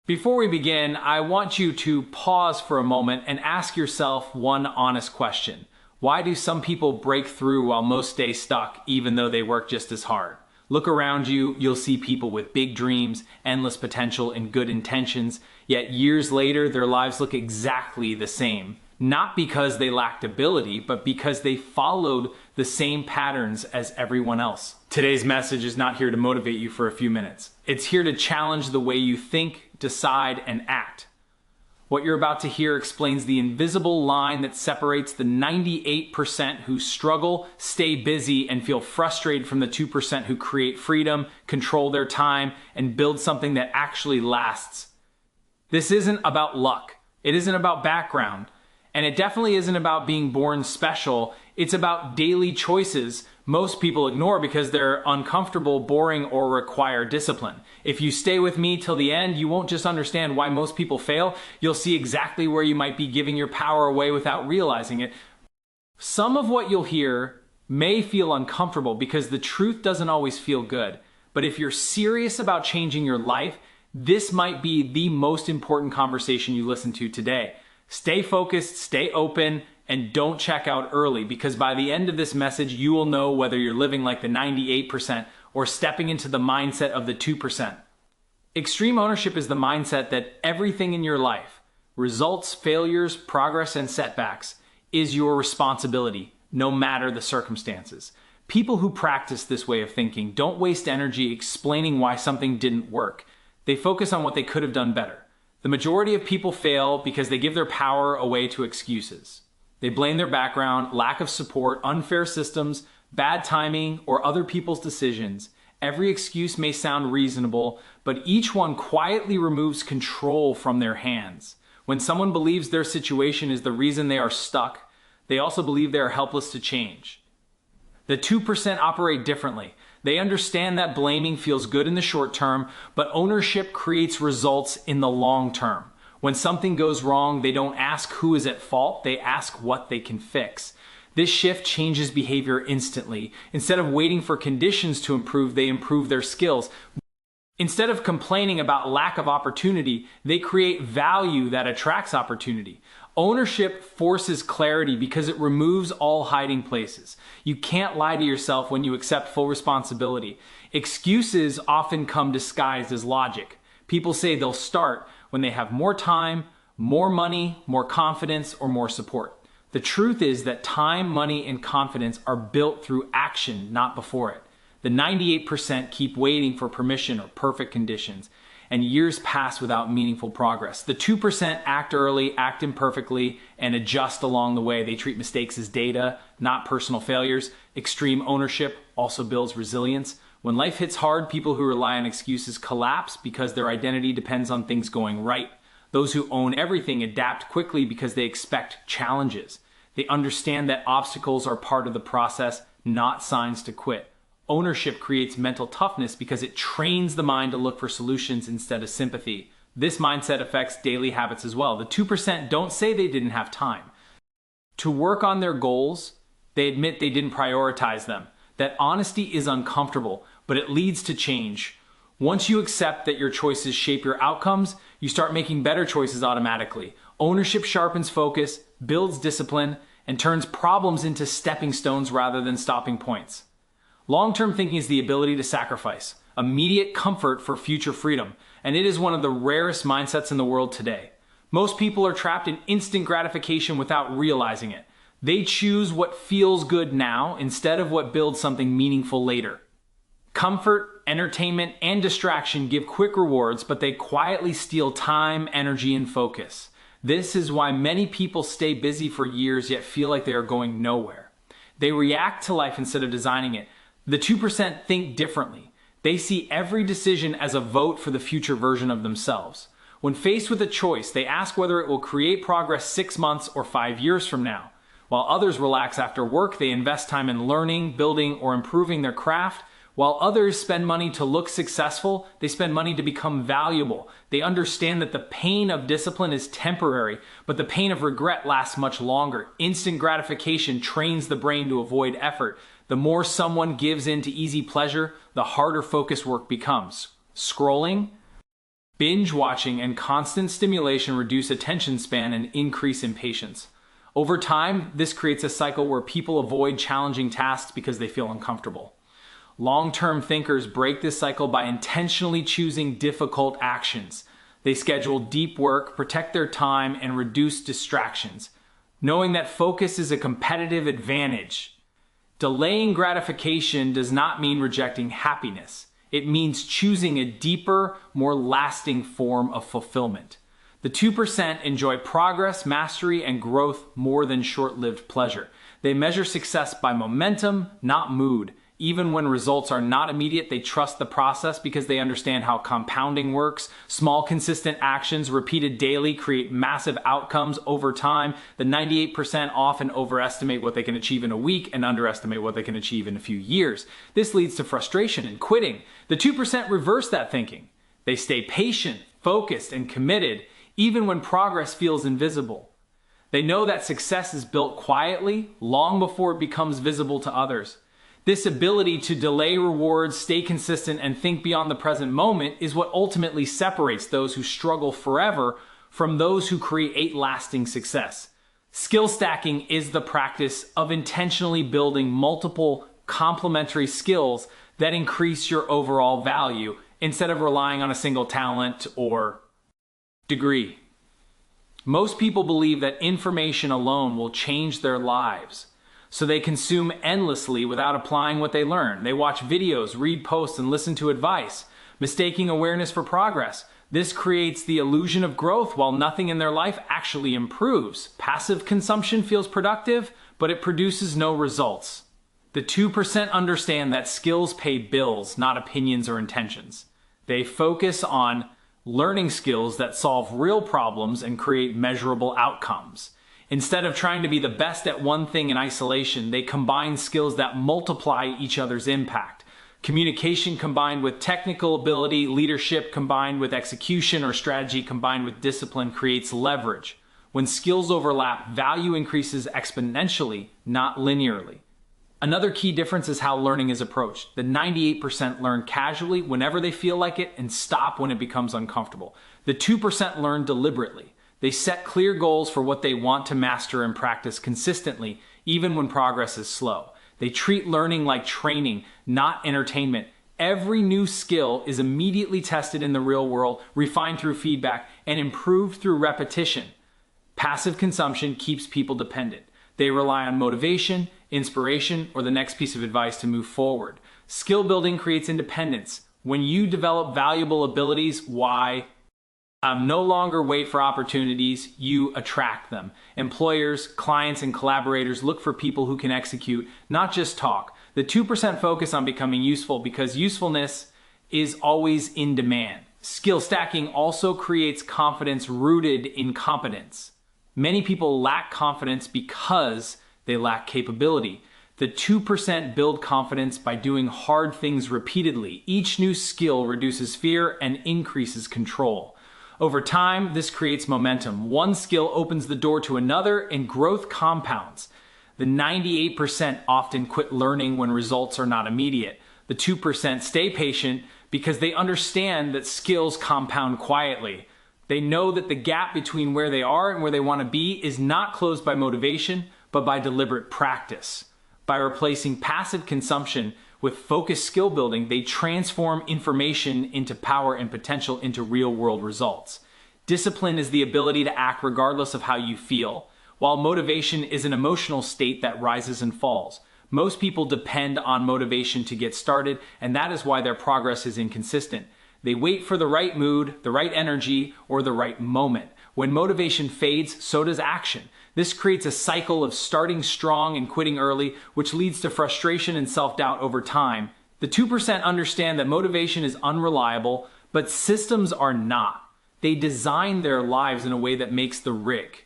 Before we begin, I want you to pause for a moment and ask yourself one honest question. Why do some people break through while most stay stuck even though they work just as hard? Look around you, you'll see people with big dreams, endless potential, and good intentions, yet years later their lives look exactly the same. Not because they lacked ability, but because they followed the same patterns as everyone else. Today's message is not here to motivate you for a few minutes. It's here to challenge the way you think, decide, and act. What you're about to hear explains the invisible line that separates the 98% who struggle, stay busy, and feel frustrated from the 2% who create freedom, control their time, and build something that actually lasts. This isn't about luck. It isn't about background. And it definitely isn't about being born special. It's about daily choices most people ignore because they're uncomfortable, boring, or require discipline. If you stay with me till the end, you won't just understand why most people fail, you'll see exactly where you might be giving your power away without realizing it. Some of what you'll hear may feel uncomfortable because the truth doesn't always feel good. But if you're serious about changing your life, this might be the most important conversation you listen to today. Stay focused, stay open, and don't check out early, because by the end of this message, you will know whether you're living like the 98% or stepping into the mindset of the 2%. Extreme ownership is the mindset that everything in your life, results, failures, progress, and setbacks, is your responsibility, no matter the circumstances. People who practice this way of thinking don't waste energy explaining why something didn't work. They focus on what they could have done better. The majority of people fail because they give their power away to excuses. They blame their background, lack of support, unfair systems, bad timing, or other people's decisions. Every excuse may sound reasonable, but each one quietly removes control from their hands. When someone believes their situation is the reason they are stuck, they also believe they are helpless to change. The 2% operate differently. They understand that blaming feels good in the short term, but ownership creates results in the long term. When something goes wrong, they don't ask who is at fault, they ask what they can fix. This shift changes behavior instantly. Instead of waiting for conditions to improve, they improve their skills. Instead of complaining about lack of opportunity, they create value that attracts opportunity. Ownership forces clarity because it removes all hiding places. You can't lie to yourself when you accept full responsibility. Excuses often come disguised as logic. People say they'll start when they have more time, more money, more confidence, or more support. The truth is that time, money, and confidence are built through action, not before it. The 98% keep waiting for permission or perfect conditions, and years pass without meaningful progress. The 2% act early, act imperfectly, and adjust along the way. They treat mistakes as data, not personal failures. Extreme ownership also builds resilience. When life hits hard, people who rely on excuses collapse because their identity depends on things going right. Those who own everything adapt quickly because they expect challenges. They understand that obstacles are part of the process, not signs to quit. Ownership creates mental toughness because it trains the mind to look for solutions instead of sympathy. This mindset affects daily habits as well. The 2% don't say they didn't have time to work on their goals. They admit they didn't prioritize them. That honesty is uncomfortable, but it leads to change. Once you accept that your choices shape your outcomes, you start making better choices automatically. Ownership sharpens focus, builds discipline, and turns problems into stepping stones rather than stopping points. Long-term thinking is the ability to sacrifice immediate comfort for future freedom, and it is one of the rarest mindsets in the world today. Most people are trapped in instant gratification without realizing it. They choose what feels good now instead of what builds something meaningful later. Comfort, entertainment, and distraction give quick rewards, but they quietly steal time, energy, and focus. This is why many people stay busy for years yet feel like they are going nowhere. They react to life instead of designing it. The 2% think differently. They see every decision as a vote for the future version of themselves. When faced with a choice, they ask whether it will create progress 6 months or 5 years from now. While others relax after work, they invest time in learning, building, or improving their craft. While others spend money to look successful, they spend money to become valuable. They understand that the pain of discipline is temporary, but the pain of regret lasts much longer. Instant gratification trains the brain to avoid effort. The more someone gives in to easy pleasure, the harder focus work becomes. Scrolling, Binge watching and constant stimulation reduce attention span and increase impatience. Over time, this creates a cycle where people avoid challenging tasks because they feel uncomfortable. Long-term thinkers break this cycle by intentionally choosing difficult actions. They schedule deep work, protect their time, and reduce distractions, knowing that focus is a competitive advantage. Delaying gratification does not mean rejecting happiness. It means choosing a deeper, more lasting form of fulfillment. The 2% enjoy progress, mastery, and growth more than short-lived pleasure. They measure success by momentum, not mood. Even when results are not immediate, they trust the process because they understand how compounding works. Small, consistent actions repeated daily create massive outcomes over time. The 98% often overestimate what they can achieve in a week and underestimate what they can achieve in a few years. This leads to frustration and quitting. The 2% reverse that thinking. They stay patient, focused, and committed, even when progress feels invisible. They know that success is built quietly, long before it becomes visible to others. This ability to delay rewards, stay consistent, and think beyond the present moment is what ultimately separates those who struggle forever from those who create lasting success. Skill stacking is the practice of intentionally building multiple complementary skills that increase your overall value instead of relying on a single talent or degree. Most people believe that information alone will change their lives. So they consume endlessly without applying what they learn. They watch videos, read posts, and listen to advice, mistaking awareness for progress. This creates the illusion of growth while nothing in their life actually improves. Passive consumption feels productive, but it produces no results. The 2% understand that skills pay bills, not opinions or intentions. They focus on learning skills that solve real problems and create measurable outcomes. Instead of trying to be the best at one thing in isolation, they combine skills that multiply each other's impact. Communication combined with technical ability, leadership combined with execution, or strategy combined with discipline creates leverage. When skills overlap, value increases exponentially, not linearly. Another key difference is how learning is approached. The 98% learn casually whenever they feel like it and stop when it becomes uncomfortable. The 2% learn deliberately. They set clear goals for what they want to master and practice consistently, even when progress is slow. They treat learning like training, not entertainment. Every new skill is immediately tested in the real world, refined through feedback, and improved through repetition. Passive consumption keeps people dependent. They rely on motivation, inspiration, or the next piece of advice to move forward. Skill building creates independence. When you develop valuable abilities, no longer wait for opportunities, you attract them. Employers, clients, and collaborators look for people who can execute, not just talk. The 2% focus on becoming useful because usefulness is always in demand. Skill stacking also creates confidence rooted in competence. Many people lack confidence because they lack capability. The 2% build confidence by doing hard things repeatedly. Each new skill reduces fear and increases control. Over time, this creates momentum. One skill opens the door to another and growth compounds. The 98% often quit learning when results are not immediate. The 2% stay patient because they understand that skills compound quietly. They know that the gap between where they are and where they want to be is not closed by motivation, but by deliberate practice. By replacing passive consumption with focused skill building, they transform information into power and potential into real-world results. Discipline is the ability to act regardless of how you feel, while motivation is an emotional state that rises and falls. Most people depend on motivation to get started, and that is why their progress is inconsistent. They wait for the right mood, the right energy, or the right moment. When motivation fades, so does action. This creates a cycle of starting strong and quitting early, which leads to frustration and self-doubt over time. The 2% understand that motivation is unreliable, but systems are not. They design their lives in a way that makes the rig.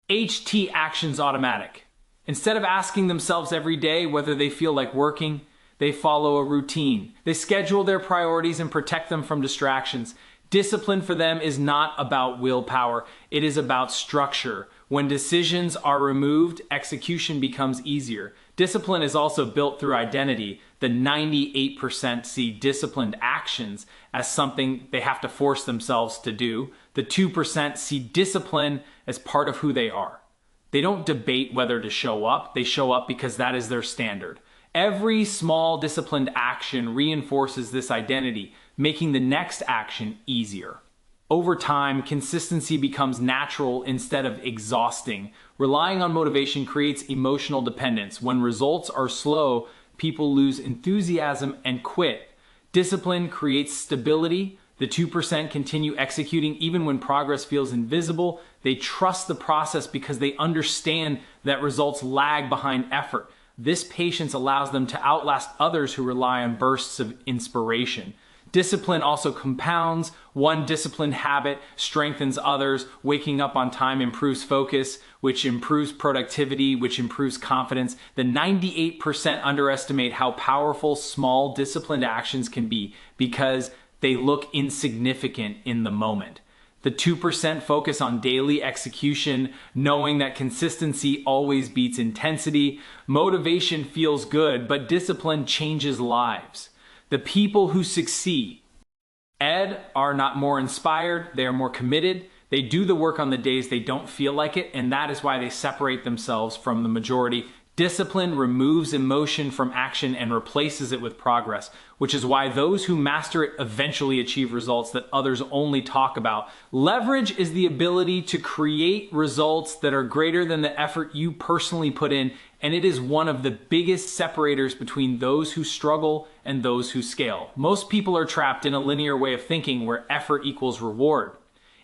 HT actions automatic. Instead of asking themselves every day whether they feel like working, they follow a routine. They schedule their priorities and protect them from distractions. Discipline for them is not about willpower. It is about structure. When decisions are removed, execution becomes easier. Discipline is also built through identity. The 98% see disciplined actions as something they have to force themselves to do. The 2% see discipline as part of who they are. They don't debate whether to show up. They show up because that is their standard. Every small disciplined action reinforces this identity, making the next action easier. Over time, consistency becomes natural instead of exhausting. Relying on motivation creates emotional dependence. When results are slow, people lose enthusiasm and quit. Discipline creates stability. The 2% continue executing even when progress feels invisible. They trust the process because they understand that results lag behind effort. This patience allows them to outlast others who rely on bursts of inspiration. Discipline also compounds. One disciplined habit strengthens others. Waking up on time improves focus, which improves productivity, which improves confidence. The 98% underestimate how powerful small disciplined actions can be because they look insignificant in the moment. The 2% focus on daily execution, knowing that consistency always beats intensity. Motivation feels good, but discipline changes lives. The people who succeed are not more inspired, they are more committed. They do the work on the days they don't feel like it, and that is why they separate themselves from the majority. Discipline removes emotion from action and replaces it with progress, which is why those who master it eventually achieve results that others only talk about. Leverage is the ability to create results that are greater than the effort you personally put in, and it is one of the biggest separators between those who struggle and those who scale. Most people are trapped in a linear way of thinking where effort equals reward.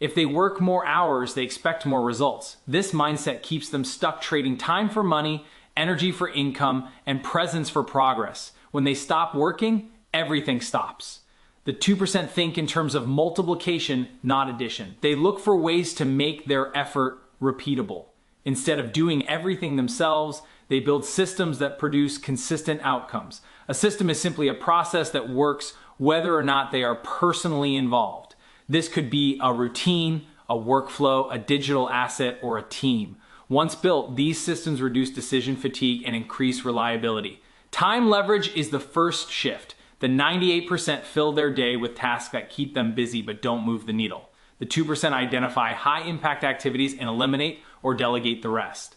If they work more hours, they expect more results. This mindset keeps them stuck trading time for money, energy for income, and presence for progress. When they stop working, everything stops. The 2% think in terms of multiplication, not addition. They look for ways to make their effort repeatable. Instead of doing everything themselves, they build systems that produce consistent outcomes. A system is simply a process that works whether or not they are personally involved. This could be a routine, a workflow, a digital asset, or a team. Once built, these systems reduce decision fatigue and increase reliability. Time leverage is the first shift. The 98% fill their day with tasks that keep them busy but don't move the needle. The 2% identify high-impact activities and eliminate or delegate the rest.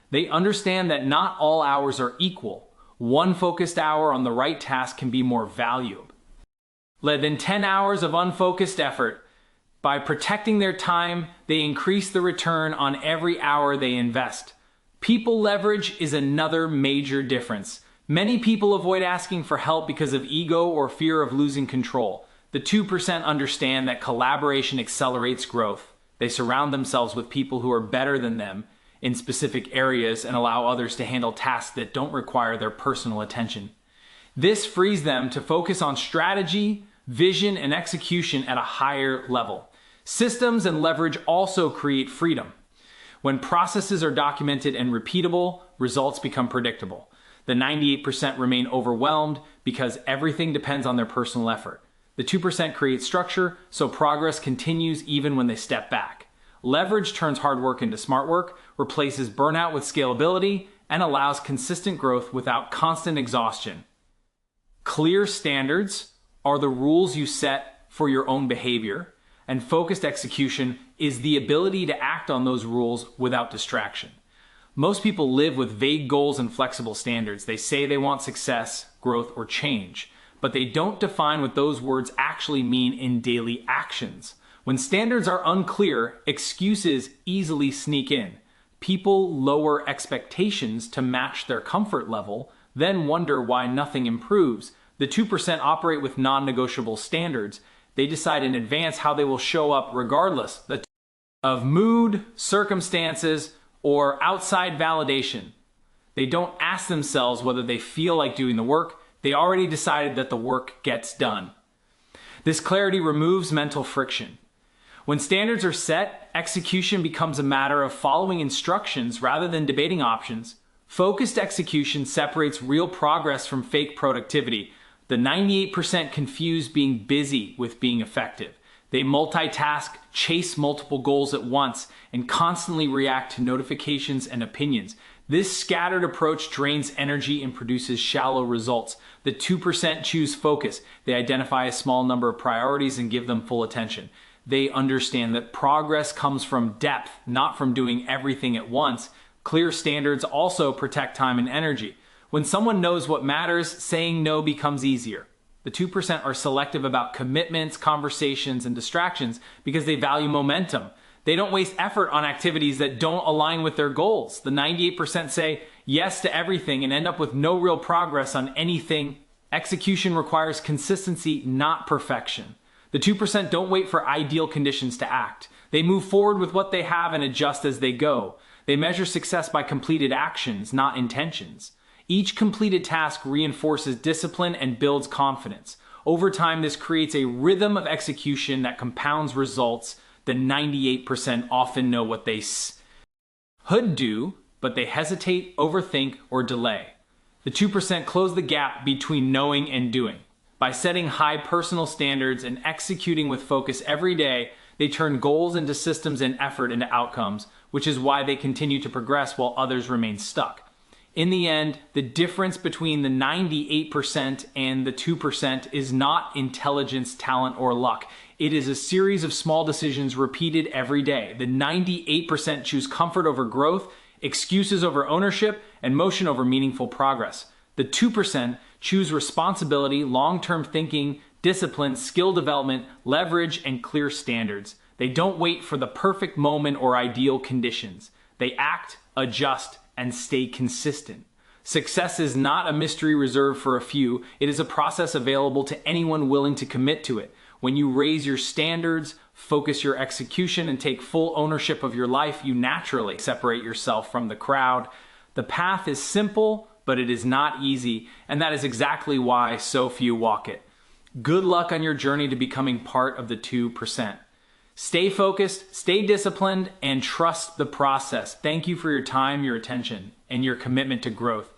They understand that not all hours are equal. One focused hour on the right task can be more valuable than 10 hours of unfocused effort. By protecting their time, they increase the return on every hour they invest. People leverage is another major difference. Many people avoid asking for help because of ego or fear of losing control. The 2% understand that collaboration accelerates growth. They surround themselves with people who are better than them in specific areas and allow others to handle tasks that don't require their personal attention. This frees them to focus on strategy, vision, and execution at a higher level. Systems and leverage also create freedom. When processes are documented and repeatable, results become predictable. The 98% remain overwhelmed because everything depends on their personal effort. The 2% create structure, so progress continues even when they step back. Leverage turns hard work into smart work, replaces burnout with scalability, and allows consistent growth without constant exhaustion. Clear standards are the rules you set for your own behavior, and focused execution is the ability to act on those rules without distraction. Most people live with vague goals and flexible standards. They say they want success, growth, or change, but they don't define what those words actually mean in daily actions. When standards are unclear, excuses easily sneak in. People lower expectations to match their comfort level, then wonder why nothing improves. The 2% operate with non-negotiable standards. They decide in advance how they will show up regardless of mood, circumstances, or outside validation. They don't ask themselves whether they feel like doing the work. They already decided that the work gets done. This clarity removes mental friction. When standards are set, execution becomes a matter of following instructions rather than debating options. Focused execution separates real progress from fake productivity. The 98% confuse being busy with being effective. They multitask, chase multiple goals at once, and constantly react to notifications and opinions. This scattered approach drains energy and produces shallow results. The 2% choose focus. They identify a small number of priorities and give them full attention. They understand that progress comes from depth, not from doing everything at once. Clear standards also protect time and energy. When someone knows what matters, saying no becomes easier. The 2% are selective about commitments, conversations, and distractions because they value momentum. They don't waste effort on activities that don't align with their goals. The 98% say yes to everything and end up with no real progress on anything. Execution requires consistency, not perfection. The 2% don't wait for ideal conditions to act. They move forward with what they have and adjust as they go. They measure success by completed actions, not intentions. Each completed task reinforces discipline and builds confidence. Over time, this creates a rhythm of execution that compounds results. The 98% often know what they should do, but they hesitate, overthink, or delay. The 2% close the gap between knowing and doing. By setting high personal standards and executing with focus every day, they turn goals into systems and effort into outcomes, which is why they continue to progress while others remain stuck. In the end, the difference between the 98% and the 2% is not intelligence, talent, or luck. It is a series of small decisions repeated every day. The 98% choose comfort over growth, excuses over ownership, and motion over meaningful progress. The 2% choose responsibility, long-term thinking, discipline, skill development, leverage, and clear standards. They don't wait for the perfect moment or ideal conditions. They act, adjust, and stay consistent. Success is not a mystery reserved for a few. It is a process available to anyone willing to commit to it. When you raise your standards, focus your execution, and take full ownership of your life, you naturally separate yourself from the crowd. The path is simple, but it is not easy, and that is exactly why so few walk it. Good luck on your journey to becoming part of the 2%. Stay focused, stay disciplined, and trust the process. Thank you for your time, your attention, and your commitment to growth.